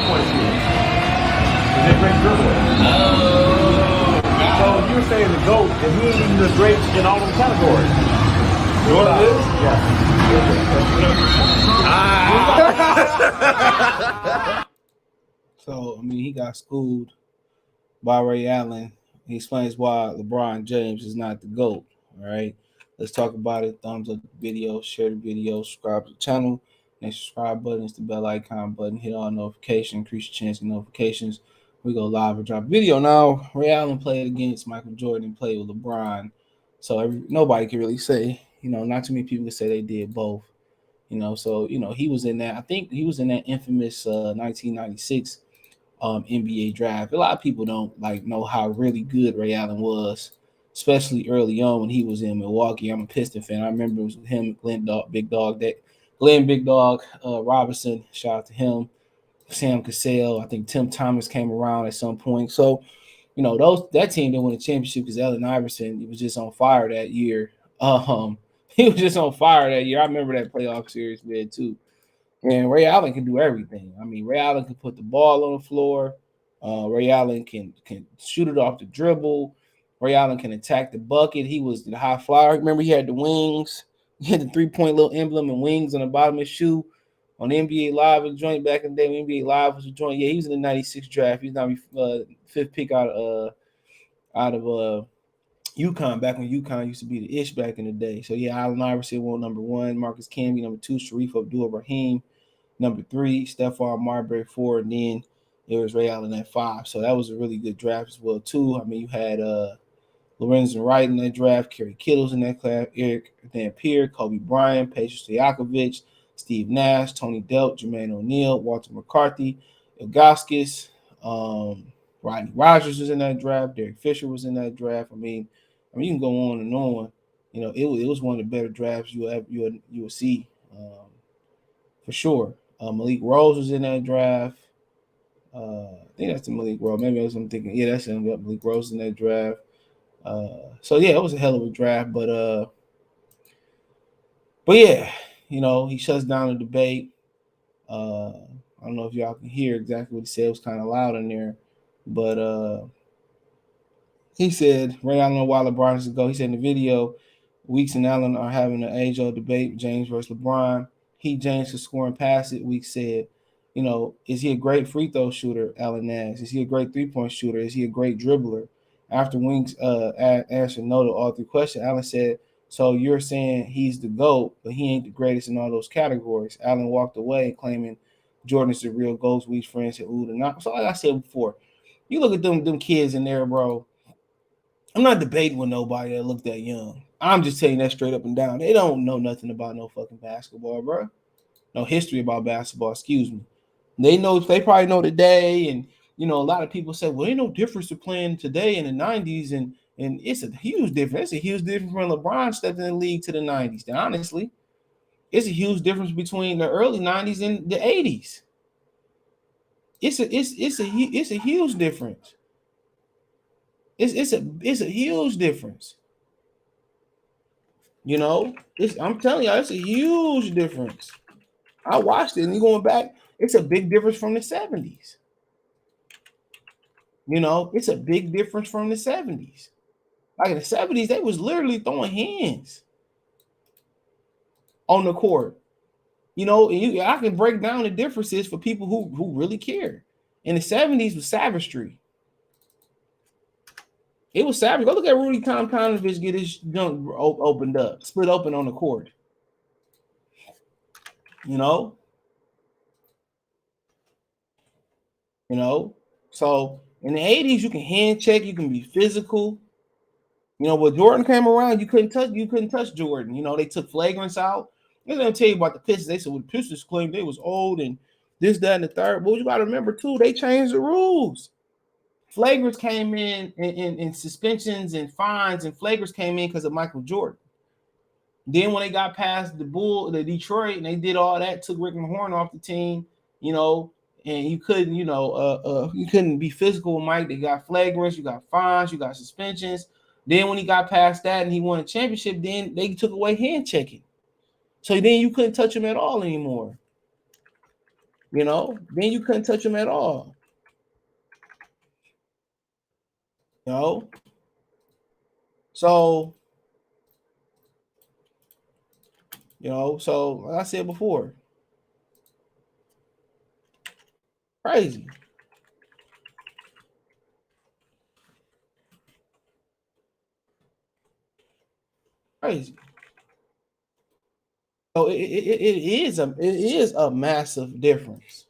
3-point shooter. He's a great dribbler. So you're saying the GOAT, and he ain't even the great in all those categories. Jordan is? Yeah. So, I mean, he got schooled by Ray Allen. He explains why LeBron James is not the GOAT. All right. Let's talk about it. Thumbs up the video, share the video, subscribe to the channel. Next subscribe button is the bell icon button. Hit all notifications, increase your chance of notifications. We go live or drop a video now. Ray Allen played against Michael Jordan and played with LeBron. So nobody can really say, not too many people can say they did both. So he was in that. I think he was in that infamous 1996 NBA draft. A lot of people don't know how really good Ray Allen was, especially early on when he was in Milwaukee. I'm a Piston fan. I remember it was him, Glenn Big Dog Robinson. Shout out to him. Sam Cassell. I think Tim Thomas came around at some point. So, that team didn't win a championship because Allen Iverson, he was just on fire that year. He was just on fire that year. I remember that playoff series, man, too. And Ray Allen can do everything. I mean, Ray Allen can put the ball on the floor. Ray Allen can shoot it off the dribble. Ray Allen can attack the bucket. He was the high flyer. Remember, he had the wings. He had the 3-point little emblem and wings on the bottom of his shoe. On the NBA Live, a joint back in the day when NBA Live was a joint. Yeah, he was in the 96 draft. He's now fifth pick out of UConn, back when UConn used to be the ish back in the day. So, yeah, Allen Iverson won number 1, Marcus Camby number 2, Sharif Abdul-Rahim number 3, Stephon Marbury 4, and then it was Ray Allen at 5. So that was a really good draft as well, too. I mean, you had Lorenzen Wright in that draft, Kerry Kittles in that class, Eric Dampier, Kobe Bryant, Peja Stojakovic, Steve Nash, Tony Delk, Jermaine O'Neal, Walter McCarthy, Ilgauskas, Rodney Rogers was in that draft, Derek Fisher was in that draft. I mean, you can go on and on. It was one of the better drafts you will see, for sure. Malik Rose was in that draft. I think that's the Malik Rose. Maybe I'm thinking, yeah, that's him. Malik Rose in that draft. So yeah, it was a hell of a draft, but yeah, he shuts down the debate. I don't know if y'all can hear exactly what he said. It was kind of loud in there, but he said, Ray Allen, while LeBron is go. He said in the video, Weeks and Allen are having an age-old debate, James versus LeBron. James is scoring past it. Weeks said, is he a great free throw shooter? Allen asked. Is he a great 3-point shooter? Is he a great dribbler? After Winks answered no to all 3 questions, Allen said, so you're saying he's the GOAT, but he ain't the greatest in all those categories. Allen walked away claiming Jordan's the real GOAT. Weeks' friends said, ooh, not. So like I said before, you look at them kids in there, bro. I'm not debating with nobody that look that young. I'm just telling you that straight up and down. They don't know nothing about no fucking basketball, bro. No history about basketball, excuse me. They probably know today, and a lot of people say, well, ain't no difference to playing today in the 90s, and it's a huge difference. It's a huge difference when LeBron stepped in the league to the 90s. And honestly, it's a huge difference between the early 90s and the 80s. It's a huge difference. It's a huge difference. I'm telling y'all, it's a huge difference. I watched it, and you going back, it's a big difference from the 70s. It's a big difference from the 70s. Like in the 70s, they was literally throwing hands on the court. And I can break down the differences for people who really care. In the 70s was savagery. It was savage. Go look at Rudy Tomjanovich get his junk opened up, split open on the court. So in the 80s, you can hand check, you can be physical. When Jordan came around, you couldn't touch Jordan. They took flagrants out. They're gonna tell you about the Pistons. They said, well, the Pistons claimed they was old and this, that, and the third. But you gotta remember too, they changed the rules. Flagrants came in suspensions and fines, and flagrants came in because of Michael Jordan. Then when they got past the Detroit, and they did all that, took Rick Mahorn off the team, and you couldn't, you couldn't be physical with Mike. They got flagrants, you got fines, you got suspensions. Then when he got past that and he won a championship, then they took away hand checking. So then you couldn't touch him at all anymore. then you couldn't touch him at all. You know, so so like I said before, crazy, crazy. So it is a massive difference.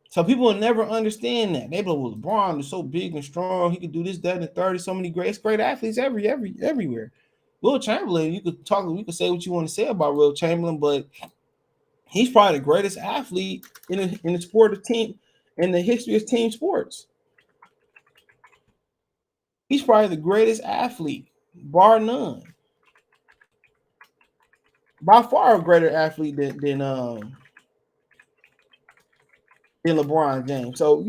So people will never understand that. They be like, well, LeBron is so big and strong. He could do this, that, and the third. So many great athletes everywhere. Will Chamberlain, you could say what you want to say about Will Chamberlain, but he's probably the greatest athlete in the sport of team in the history of team sports. He's probably the greatest athlete, bar none. By far a greater athlete than LeBron James. So,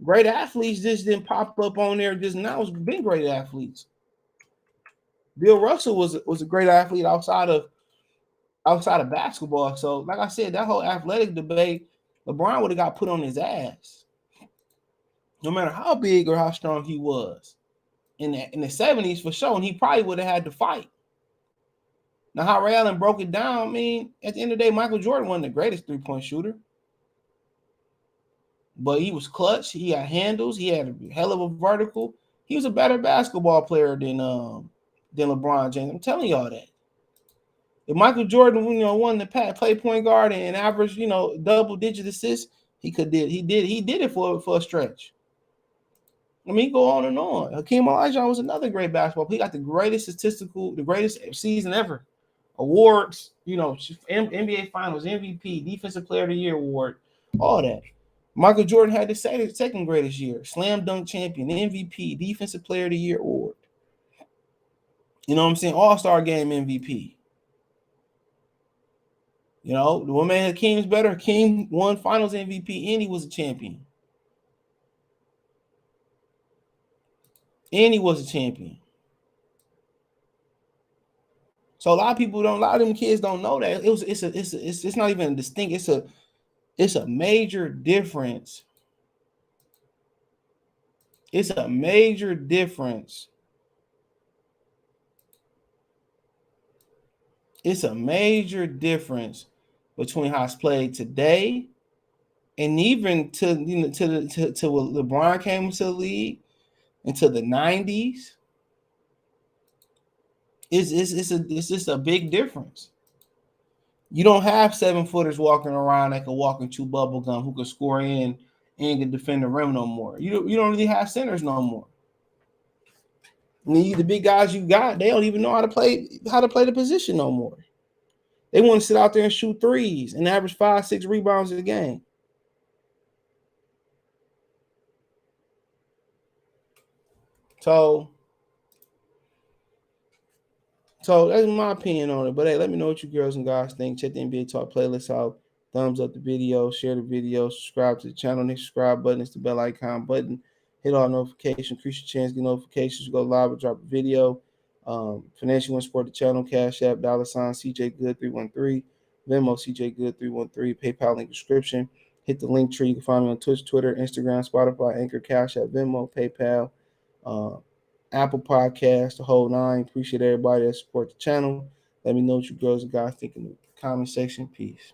great athletes just didn't pop up on there just now. It's been great athletes. Bill Russell was a great athlete outside of basketball. So, like I said, that whole athletic debate, LeBron would have got put on his ass, no matter how big or how strong he was. In the 70s for sure, and he probably would have had to fight. Now, how Ray Allen broke it down, I mean, at the end of the day, Michael Jordan wasn't the greatest three-point shooter, but he was clutch. He had handles. He had a hell of a vertical. He was a better basketball player than LeBron James. I'm telling y'all that. If Michael Jordan, wanted to play point guard and average, double-digit assists, he did it for a stretch. I mean, go on and on. Hakeem Olajuwon was another great basketball player. He got the greatest season ever. Awards, NBA Finals, MVP, Defensive Player of the Year award, all that. Michael Jordan had the second greatest year, slam dunk champion, MVP, Defensive Player of the Year award. You know what I'm saying? All-Star Game MVP. The one man Hakeem's better. Hakeem won Finals MVP and he was a champion. So a lot of them kids don't know that. It's not even distinct. It's a major difference. It's a major difference. It's a major difference between how it's played today, and even to when LeBron came into the league, into the 90s. It's just a big difference. You don't have 7-footers walking around that can walk into bubble gum who can score in and can defend the rim no more. You don't really have centers no more. The big guys you got, they don't even know how to play the position no more. They want to sit out there and shoot threes and average 5-6 rebounds a game. So that's my opinion on it. But hey, let me know what you girls and guys think. Check the NBA Talk playlist out. Thumbs up the video, share the video, subscribe to the channel. Hit the subscribe button, it's the bell icon button. Hit all notifications, increase your chance to get notifications. Go live or drop a video. Financial support the channel, Cash App, $ CJ Good 313, Venmo CJ Good 313, PayPal link description. Hit the link tree. You can find me on Twitch, Twitter, Instagram, Spotify, Anchor, Cash App, Venmo, PayPal, Apple Podcast, the whole nine. Appreciate everybody that support the channel. Let me know what you girls and guys think in the comment section. Peace.